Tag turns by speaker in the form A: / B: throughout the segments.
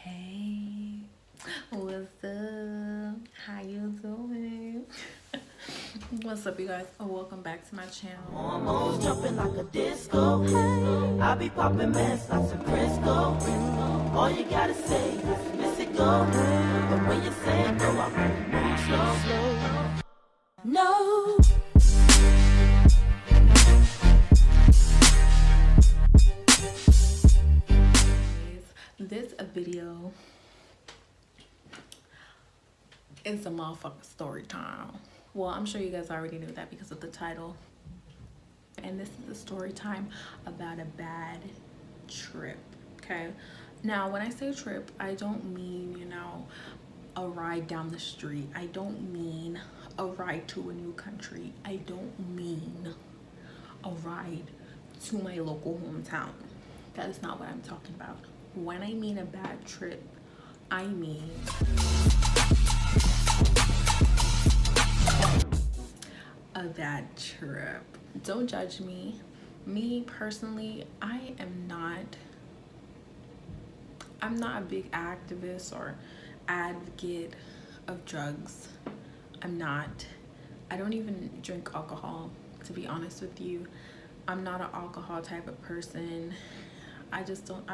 A: Hey, what's up? How you doing? What's up, you guys? Welcome back to my channel.
B: Almost jumping like a disco. Hey, I be popping mess like some Frisco. All you gotta say is miss it go. But when you say it go, I move slow. No.
A: This video is a motherfucking story time. Well, I'm sure you guys already knew that because of the title. And this is a story time about a bad trip, okay? Now, when I say trip, I don't mean, a ride down the street. I don't mean a ride to a new country. I don't mean a ride to my local hometown. That is not what I'm talking about. When I mean a bad trip, I mean a bad trip. Don't judge me. Me personally, I'm not a big activist or advocate of drugs. I don't even drink alcohol, to be honest with you. I'm not an alcohol type of person. I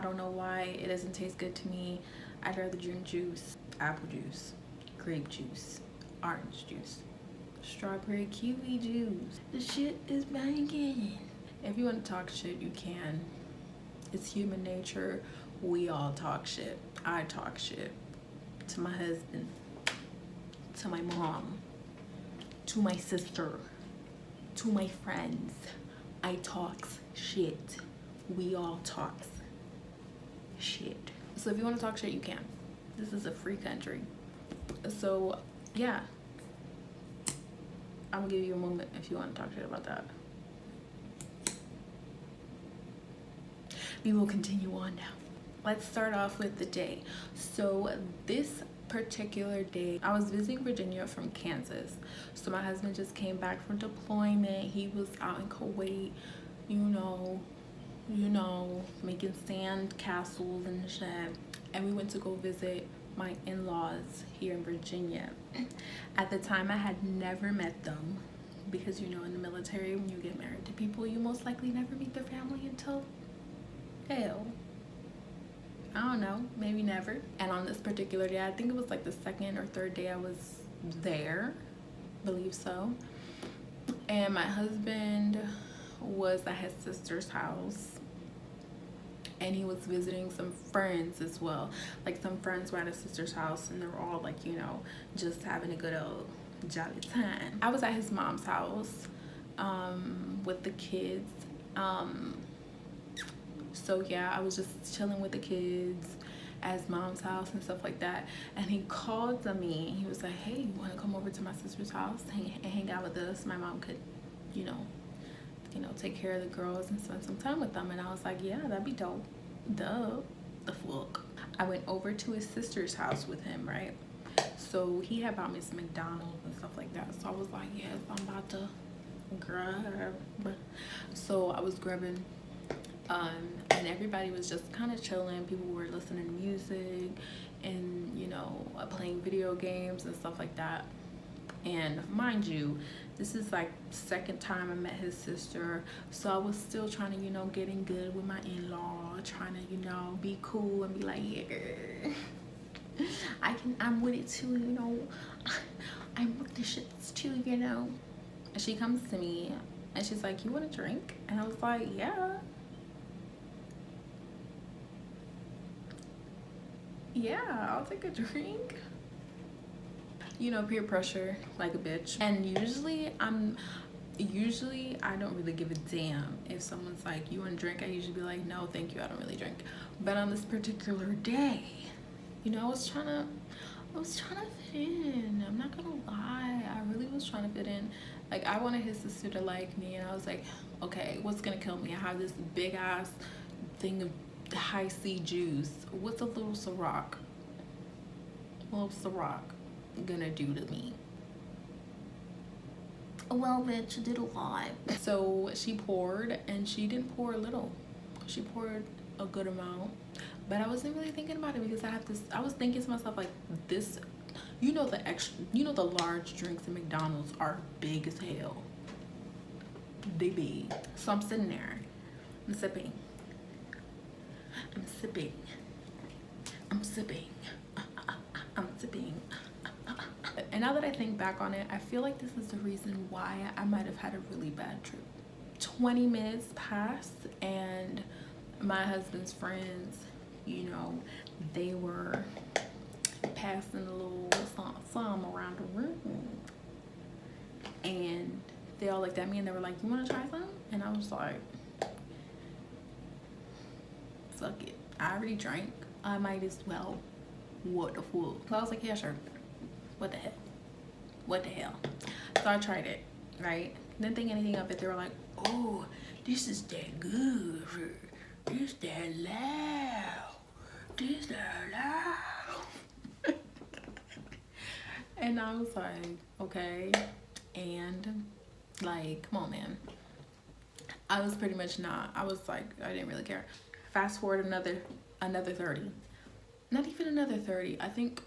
A: don't know why it doesn't taste good to me. I'd rather drink juice, apple juice, grape juice, orange juice, strawberry kiwi juice. The shit is banging. If you want to talk shit, you can. It's human nature. We all talk shit. I talk shit to my husband, to my mom, to my sister, to my friends. I talks shit. We all talks shit. So if you want to talk shit, you can. This is a free country. So yeah, I'm gonna give you a moment if you want to talk shit about that. We will continue on now. Let's start off with the day. So this particular day, I was visiting Virginia from Kansas. So my husband just came back from deployment. He was out in Kuwait, making sand castles and shit. And we went to go visit my in-laws here in Virginia. At the time, I had never met them because, in the military, when you get married to people, you most likely never meet their family until, hell, I don't know, maybe never. And on this particular day, I think it was like the second or third day I was there, believe so. And my husband was at his sister's house, and he was visiting some friends as well. Like, some friends were at his sister's house, and they were all like, just having a good old jolly time. I was at his mom's house with the kids. So yeah, I was just chilling with the kids at his mom's house and stuff like that. And he called to me. He was like, hey, you want to come over to my sister's house and hang out with us? My mom could, take care of the girls and spend some time with them. And I was like, yeah, that'd be dope. The fuck. I went over to his sister's house with him, right? So he had bought me some McDonald's and stuff like that. So I was like, yes, I'm about to grab. So I was grabbing, and everybody was just kind of chilling. People were listening to music and, playing video games and stuff like that. And mind you, this is like second time I met his sister, so I was still trying to, getting good with my in-law, trying to, be cool and be like, yeah, I'm with it too, I'm with the shits too, And she comes to me and she's like, you want a drink? And I was like, yeah, I'll take a drink. Peer pressure like a bitch. And usually I don't really give a damn if someone's like, you want a drink? I usually be like, no thank you, I don't really drink. But on this particular day, I was trying to fit in. I'm not gonna lie, I really was trying to fit in. Like, I wanted his sister to like me, and I was like, okay, what's gonna kill me? I have this big ass thing of high C juice. What's a little Ciroc gonna do to me? Well, bitch, did a lot. So she poured, and she didn't pour a little. She poured a good amount. But I wasn't really thinking about it because I was thinking to myself like this, you know, the large drinks in McDonald's are big as hell. They big. So I'm sitting there, I'm sipping, I'm sipping, I'm sipping, I'm sipping. And now that I think back on it, I feel like this is the reason why I might have had a really bad trip. 20 minutes passed and my husband's friends, you know, they were passing a little something around the room. And they all looked at me and they were like, you want to try some? And I was like, fuck it. I already drank. I might as well. What the fuck? So I was like, yeah, sure. What the hell? What the hell? So I tried it, right? Didn't think anything of it. They were like, oh, this is that good. This that loud. This that loud. And I was like, okay. And like, come on, man. I was pretty much not. I was like, I didn't really care. Fast forward another 30. Not even another 30. I think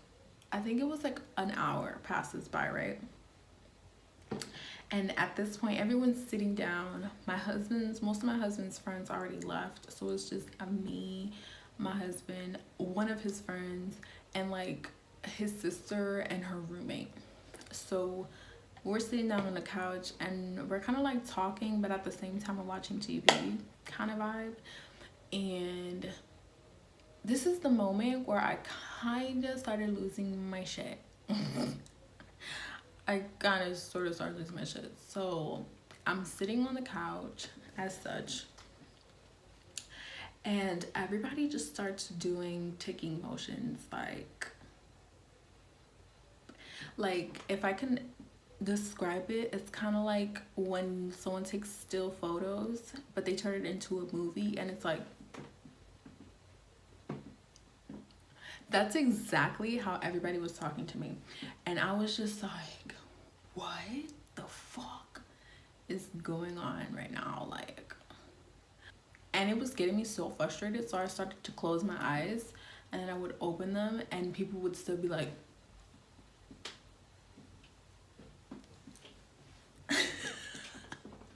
A: it was like an hour passes by, right? And at this point, everyone's sitting down. Most of my husband's friends already left. So it's just me, my husband, one of his friends, and like his sister and her roommate. So we're sitting down on the couch and we're kind of like talking, but at the same time we're watching TV kind of vibe. And this is the moment where I kind of started losing my shit. I kind of sort of started losing my shit. So I'm sitting on the couch as such, and everybody just starts doing ticking motions, like if I can describe it, it's kind of like when someone takes still photos but they turn it into a movie, and it's like, that's exactly how everybody was talking to me. And I was just like, what the fuck is going on right now? Like, and it was getting me so frustrated. So I started to close my eyes and then I would open them and people would still be like,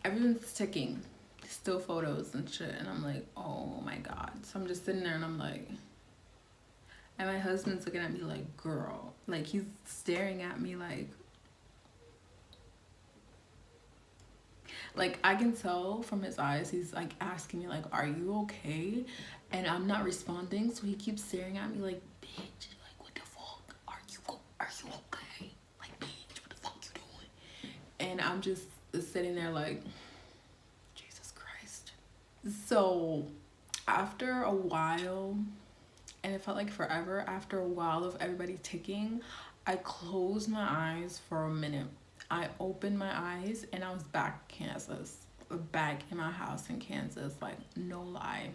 A: everyone's ticking still photos and shit. And I'm like, oh my God. So I'm just sitting there and I'm like, and my husband's looking at me like, girl, like he's staring at me like I can tell from his eyes, he's like asking me like, are you okay? And I'm not responding. So he keeps staring at me like, bitch, like what the fuck? Are you okay? Like, bitch, what the fuck you doing? And I'm just sitting there like, Jesus Christ. So after a while, and it felt like forever, after a while of everybody ticking, I closed my eyes for a minute. I opened my eyes and I was back in Kansas, back in my house in Kansas. Like, no lie.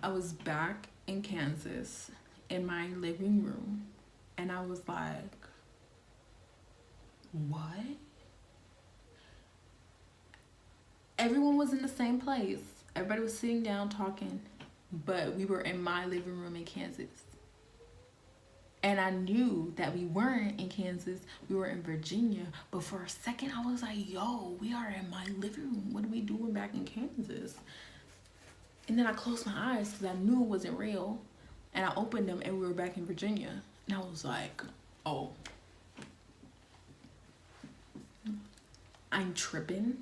A: I was back in Kansas in my living room and I was like, what? Everyone was in the same place. Everybody was sitting down talking, but we were in my living room in Kansas. And I knew that we weren't in Kansas, we were in Virginia. But for a second, I was like, yo, we are in my living room. What are we doing back in Kansas? And then I closed my eyes because I knew it wasn't real. And I opened them and we were back in Virginia. And I was like, oh, I'm tripping.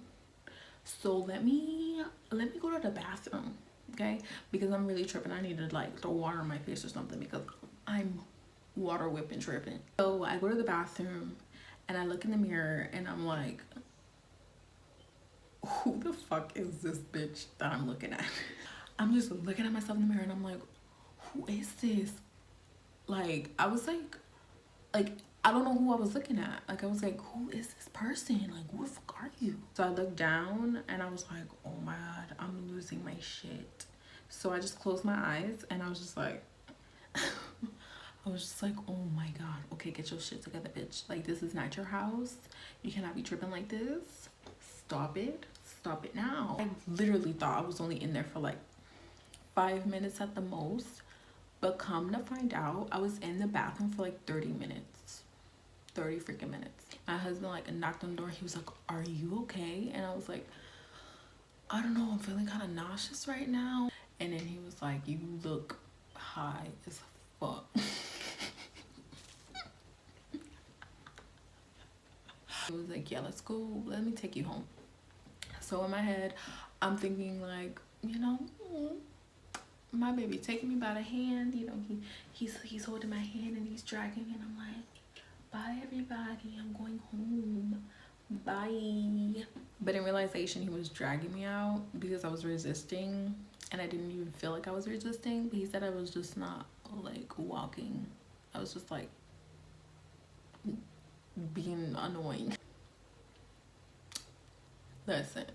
A: So let me go to the bathroom, okay? Because I'm really tripping. I need to like throw water on my face or something because I'm water whipping tripping. So I go to the bathroom and I look in the mirror and I'm like, who the fuck is this bitch that I'm looking at? I'm just looking at myself in the mirror and I'm like, who is this? Like, I was like I don't know who I was looking at. Like, I was like, who is this person? Like, who the fuck are you? So I looked down and I was like, oh my God, I'm losing my shit. So I just closed my eyes and I was just like, I was just like, oh my God, okay, get your shit together, bitch. Like, this is not your house. You cannot be tripping like this. Stop it now. I literally thought I was only in there for like 5 minutes at the most. But come to find out, I was in the bathroom for like 30 minutes. 30 freaking minutes. My husband like knocked on the door. He was like, "Are you okay?" And I was like, "I don't know, I'm feeling kind of nauseous right now." And then he was like, "You look high as fuck." He was like, "Yeah, let's go. Let me take you home." So in my head, I'm thinking like, you know, my baby taking me by the hand. You know, he's holding my hand and he's dragging me, and I'm like, "Bye, everybody. I'm going home. Bye." But in realization, he was dragging me out because I was resisting, and I didn't even feel like I was resisting. But he said I was just not like walking. I was just like being annoying. Listen,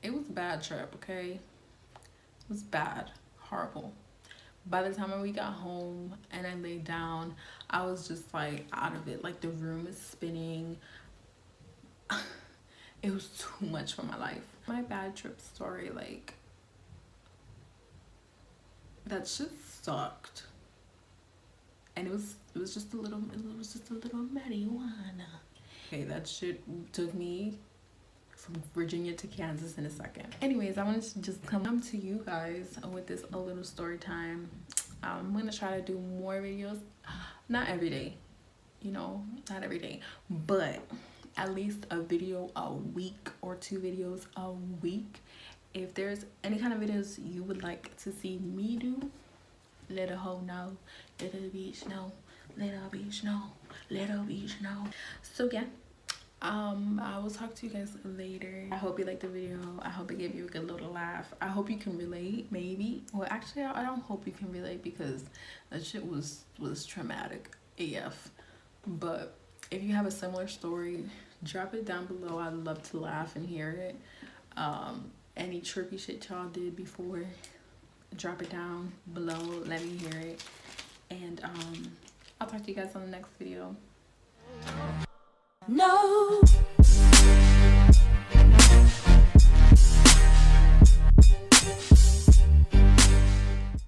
A: it was a bad trip, okay? It was bad, horrible. By the time we got home and I laid down, I was just like out of it. Like the room is spinning. It was too much for my life. My bad trip story, like, that shit sucked. And it was just a little marijuana. Okay, that shit took me from Virginia to Kansas in a second. Anyways, I wanted to just come to you guys with this a little story time. I'm gonna try to do more videos, not every day, you know, not every day, but at least a video a week or 2 videos a week. If there's any kind of videos you would like to see me do, let a hoe know, let a bitch know, let a bitch know, let a bitch know. So yeah, I will talk to you guys later. I hope you liked the video. I hope it gave you a good little laugh. I hope you can relate, maybe. Well, actually, I don't hope you can relate because that shit was traumatic AF. But if you have a similar story, drop it down below. I'd love to laugh and hear it. Any trippy shit y'all did before, drop it down below. Let me hear it. And I'll talk to you guys on the next video.
B: No.